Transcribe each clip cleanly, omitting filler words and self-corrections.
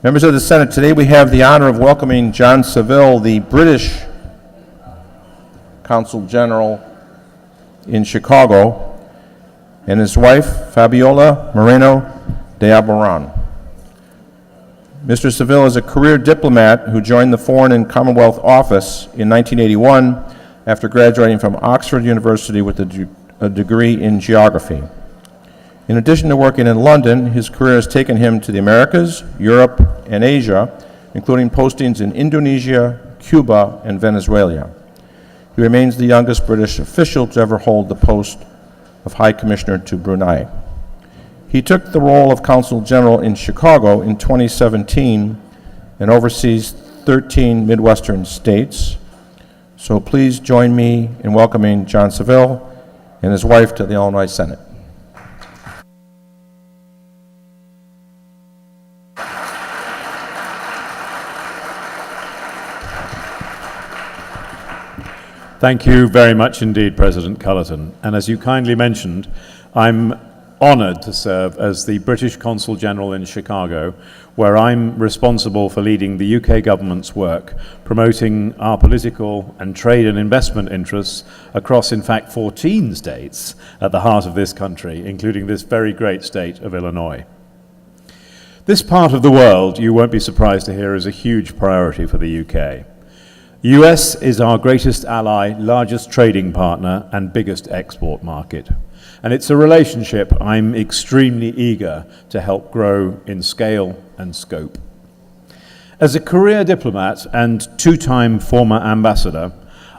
Members of the Senate, today we have the honor of welcoming John Saville, the British Consul General in Chicago, and his wife, Fabiola Moreno de Alboran. Mr. Saville is a career diplomat who joined the Foreign and Commonwealth Office in 1981 after graduating from Oxford University with a degree in geography. In addition to working in London, his career has taken him to the Americas, Europe, and Asia, including postings in Indonesia, Cuba, and Venezuela. He remains the youngest British official to ever hold the post of High Commissioner to Brunei. He took the role of Consul General in Chicago in 2017 and oversees 13 Midwestern states. So please join me in welcoming John Saville and his wife to the Illinois Senate. Thank you very much indeed, President Cullerton. And as you kindly mentioned, I'm honored to serve as the British Consul General in Chicago, where I'm responsible for leading the UK government's work, promoting our political and trade and investment interests across, in fact, 14 states at the heart of this country, including this very great state of Illinois. This part of the world, you won't be surprised to hear, is a huge priority for the UK. The US is our greatest ally, largest trading partner, and biggest export market. And it's a relationship I'm extremely eager to help grow in scale and scope. As a career diplomat and two-time former ambassador,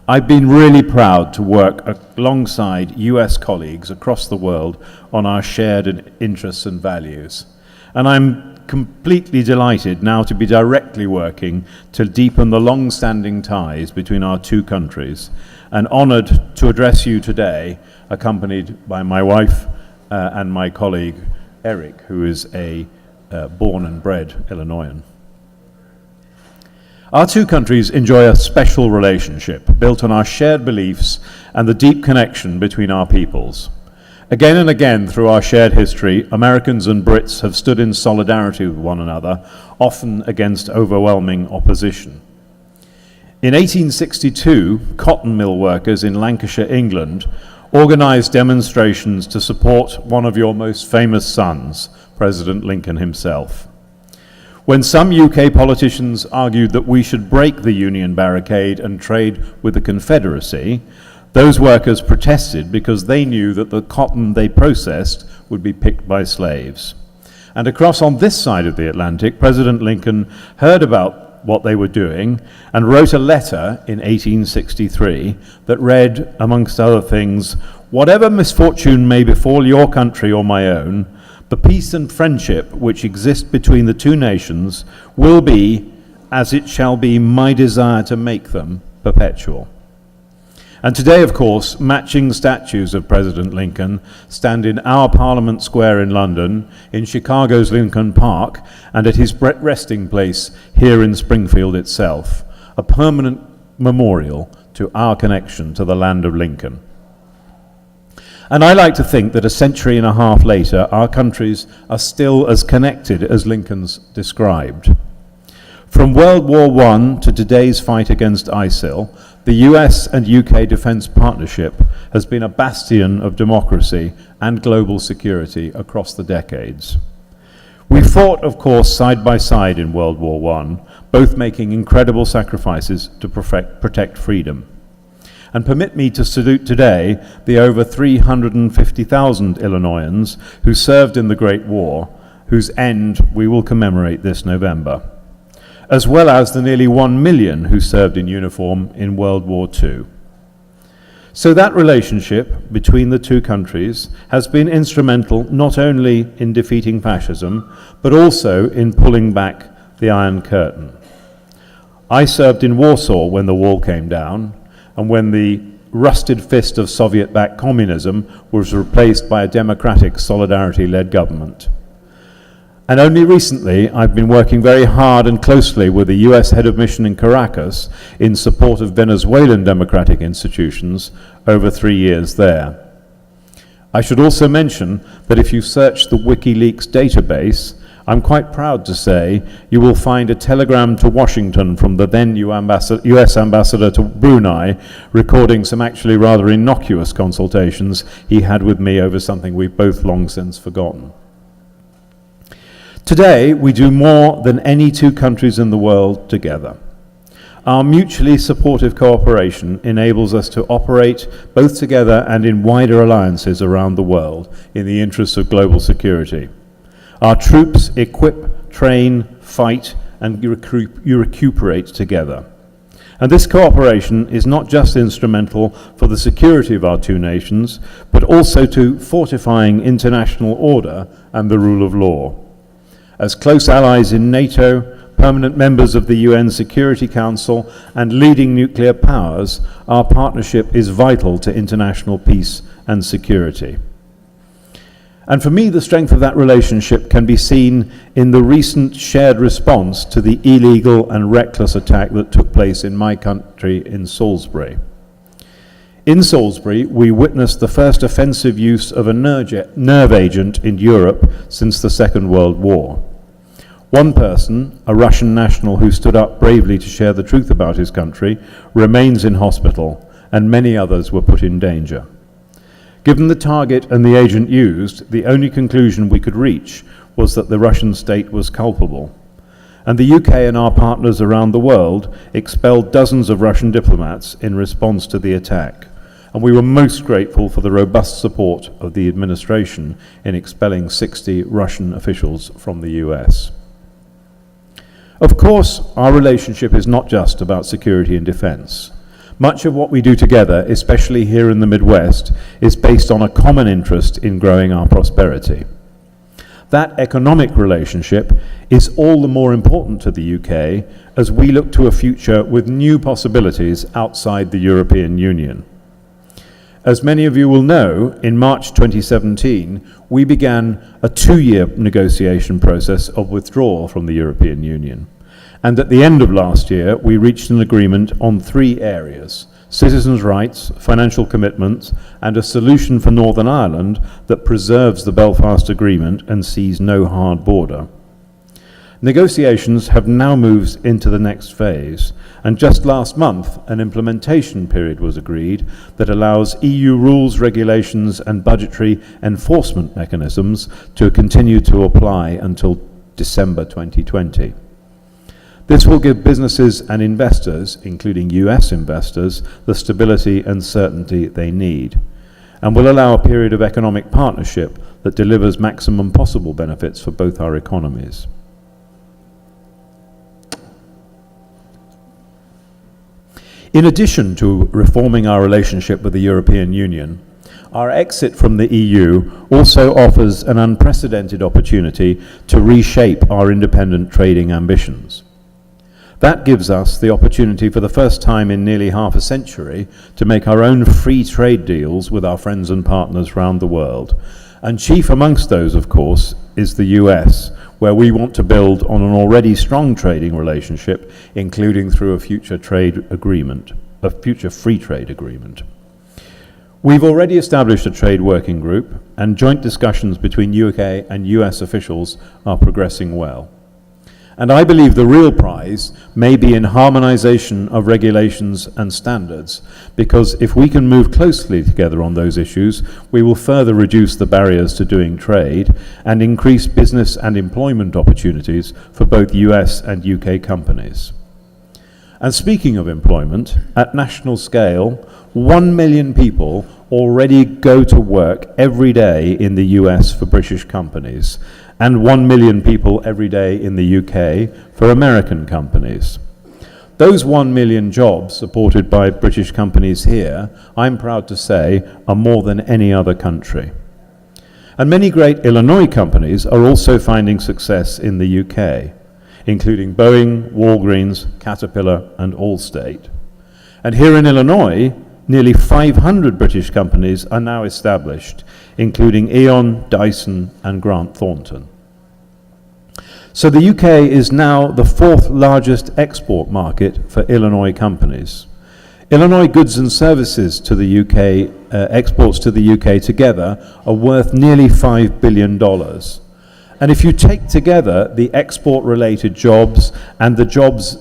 I've been really proud to work alongside US colleagues across the world on our shared interests and values. And I'm completely delighted now to be directly working to deepen the long-standing ties between our two countries, and honored to address you today, accompanied by my wife and my colleague, Eric, who is a born and bred Illinoisan. Our two countries enjoy a special relationship built on our shared beliefs and the deep connection between our peoples. Again and again through our shared history, Americans and Brits have stood in solidarity with one another, often against overwhelming opposition. In 1862, cotton mill workers in Lancashire, England, organized demonstrations to support one of your most famous sons, President Lincoln himself. When some UK politicians argued that we should break the Union barricade and trade with the Confederacy, those workers protested because they knew that the cotton they processed would be picked by slaves. And across on this side of the Atlantic, President Lincoln heard about what they were doing and wrote a letter in 1863 that read, amongst other things, "Whatever misfortune may befall your country or my own, the peace and friendship which exist between the two nations will be, as it shall be my desire to make them, perpetual." And today, of course, matching statues of President Lincoln stand in our Parliament Square in London, in Chicago's Lincoln Park, and at his resting place here in Springfield itself, a permanent memorial to our connection to the land of Lincoln. And I like to think that a century and a half later, our countries are still as connected as Lincoln's described. From World War I to today's fight against ISIL, the US and UK defence partnership has been a bastion of democracy and global security across the decades. We fought, of course, side by side in World War I, both making incredible sacrifices to protect freedom. And permit me to salute today the over 350,000 Illinoisans who served in the Great War, whose end we will commemorate this November, as well as the nearly 1 million who served in uniform in World War II. So that relationship between the two countries has been instrumental not only in defeating fascism, but also in pulling back the Iron Curtain. I served in Warsaw when the wall came down, and when the rusted fist of Soviet-backed communism was replaced by a democratic, solidarity-led government. And only recently, I've been working very hard and closely with the US head of mission in Caracas in support of Venezuelan democratic institutions over 3 years there. I should also mention that if you search the WikiLeaks database, I'm quite proud to say you will find a telegram to Washington from the then US ambassador to Brunei recording some actually rather innocuous consultations he had with me over something we've both long since forgotten. Today, we do more than any two countries in the world together. Our mutually supportive cooperation enables us to operate both together and in wider alliances around the world in the interests of global security. Our troops equip, train, fight, and recuperate together. And this cooperation is not just instrumental for the security of our two nations, but also to fortifying international order and the rule of law. As close allies in NATO, permanent members of the UN Security Council, and leading nuclear powers, our partnership is vital to international peace and security. And for me, the strength of that relationship can be seen in the recent shared response to the illegal and reckless attack that took place in my country in Salisbury. In Salisbury, we witnessed the first offensive use of a nerve agent in Europe since the Second World War. One person, a Russian national who stood up bravely to share the truth about his country, remains in hospital, and many others were put in danger. Given the target and the agent used, the only conclusion we could reach was that the Russian state was culpable. And the UK and our partners around the world expelled dozens of Russian diplomats in response to the attack. And we were most grateful for the robust support of the administration in expelling 60 Russian officials from the US. Of course, our relationship is not just about security and defense. Much of what we do together, especially here in the Midwest, is based on a common interest in growing our prosperity. That economic relationship is all the more important to the UK as we look to a future with new possibilities outside the European Union. As many of you will know, in March 2017, we began a 2-year negotiation process of withdrawal from the European Union. And at the end of last year, we reached an agreement on 3 areas: citizens' rights, financial commitments, and a solution for Northern Ireland that preserves the Belfast Agreement and sees no hard border. Negotiations have now moved into the next phase, and just last month an implementation period was agreed that allows EU rules, regulations and budgetary enforcement mechanisms to continue to apply until December 2020. This will give businesses and investors, including US investors, the stability and certainty they need, and will allow a period of economic partnership that delivers maximum possible benefits for both our economies. In addition to reforming our relationship with the European Union, our exit from the EU also offers an unprecedented opportunity to reshape our independent trading ambitions. That gives us the opportunity for the first time in nearly half a century to make our own free trade deals with our friends and partners around the world. And chief amongst those, of course, is the US, where we want to build on an already strong trading relationship, including through a future free trade agreement. We've already established a trade working group, and joint discussions between UK and US officials are progressing well. And I believe the real prize may be in harmonization of regulations and standards, because if we can move closely together on those issues, we will further reduce the barriers to doing trade and increase business and employment opportunities for both US and UK companies. And speaking of employment, at national scale, 1 million people already go to work every day in the US for British companies, and 1 million people every day in the UK for American companies. Those 1 million jobs supported by British companies here, I'm proud to say, are more than any other country. And many great Illinois companies are also finding success in the UK, including Boeing, Walgreens, Caterpillar, and Allstate. And here in Illinois, nearly 500 British companies are now established, including Eon, Dyson, and Grant Thornton. So the UK is now the 4th largest export market for Illinois companies. Illinois goods and services to the UK, exports to the UK together are worth nearly $5 billion. And if you take together the export-related jobs and the jobs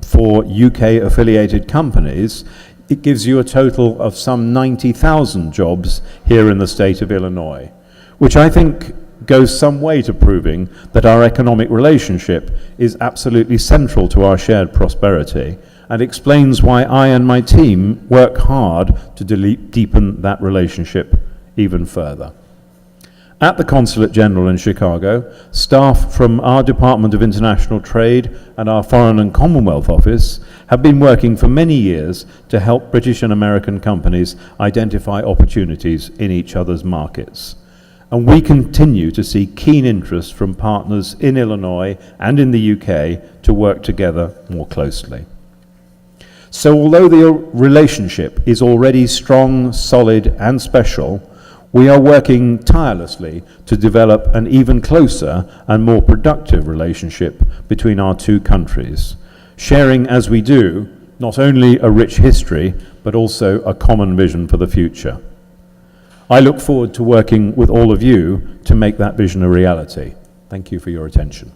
for UK-affiliated companies, it gives you a total of some 90,000 jobs here in the state of Illinois, which I think goes some way to proving that our economic relationship is absolutely central to our shared prosperity, and explains why I and my team work hard to deepen that relationship even further. At the Consulate General in Chicago, staff from our Department of International Trade and our Foreign and Commonwealth Office have been working for many years to help British and American companies identify opportunities in each other's markets. And we continue to see keen interest from partners in Illinois and in the UK to work together more closely. So although the relationship is already strong, solid, and special, we are working tirelessly to develop an even closer and more productive relationship between our two countries, sharing as we do not only a rich history, but also a common vision for the future. I look forward to working with all of you to make that vision a reality. Thank you for your attention.